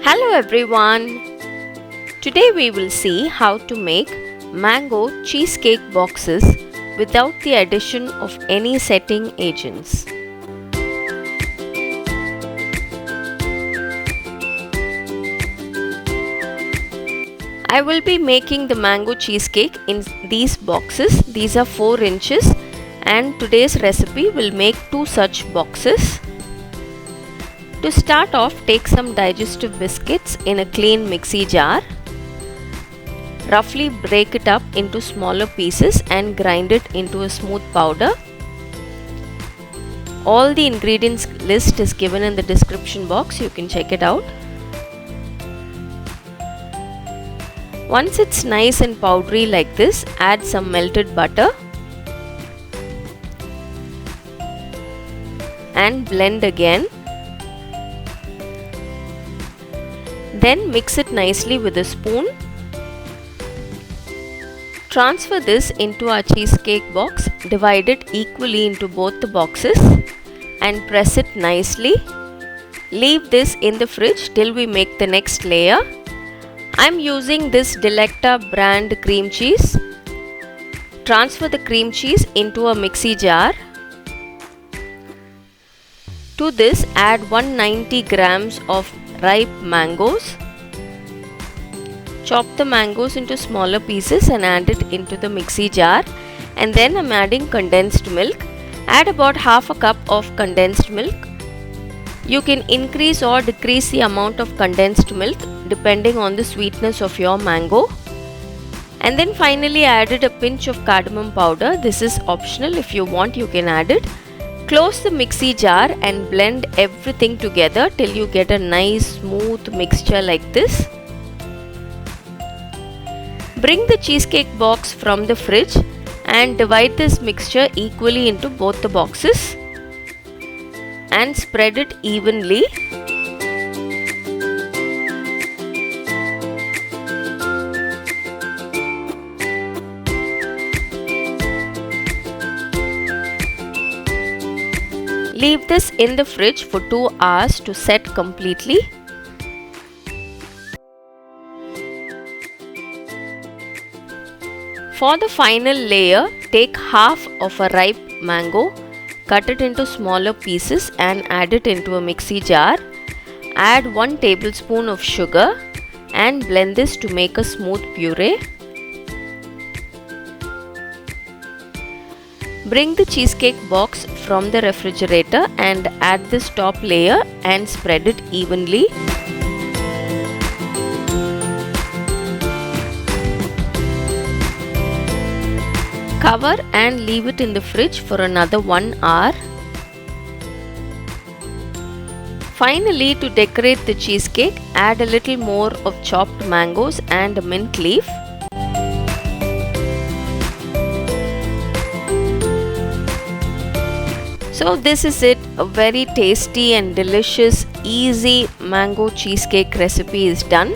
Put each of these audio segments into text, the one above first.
Hello everyone! Today we will see how to make mango cheesecake boxes without the addition of any setting agents. I will be making the mango cheesecake in these boxes. These are 4 inches and today's recipe will make 2 such boxes. To start off, take some digestive biscuits in a clean mixie jar. Roughly break it up into smaller pieces and grind it into a smooth powder. All the ingredients list is given in the description box, you can check it out. Once it's nice and powdery like this, add some melted butter and blend again. Then mix it nicely with a spoon. Transfer this into our cheesecake box, divide it equally into both the boxes and press it nicely. Leave this in the fridge till we make the next layer. I'm using this Delecta brand cream cheese. Transfer the cream cheese into a mixie jar. To this, add 190 grams of ripe mangoes. Chop the mangoes into smaller pieces and add it into the mixie jar. And then I'm adding condensed milk. Add about half a cup of condensed milk. You can increase or decrease the amount of condensed milk depending on the sweetness of your mango. And then finally I added a pinch of cardamom powder. This is optional. If you want, you can add it. Close the mixie jar and blend everything together till you get a nice smooth mixture like this. Bring the cheesecake box from the fridge and divide this mixture equally into both the boxes and spread it evenly. Leave this in the fridge for 2 hours to set completely. For the final layer, take half of a ripe mango, cut it into smaller pieces and add it into a mixie jar. Add 1 tablespoon of sugar and blend this to make a smooth puree. Bring the cheesecake box from the refrigerator and add this top layer and spread it evenly. Cover and leave it in the fridge for another 1 hour. Finally, to decorate the cheesecake, add a little more of chopped mangoes and a mint leaf. So this is it, a very tasty and delicious, easy mango cheesecake recipe is done.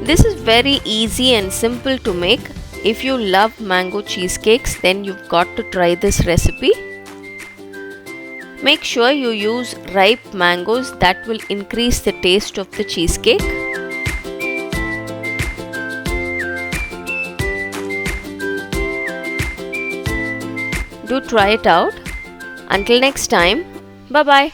This is very easy and simple to make. If you love mango cheesecakes, then you've got to try this recipe. Make sure you use ripe mangoes, that will increase the taste of the cheesecake. Do try it out. Until next time, bye bye.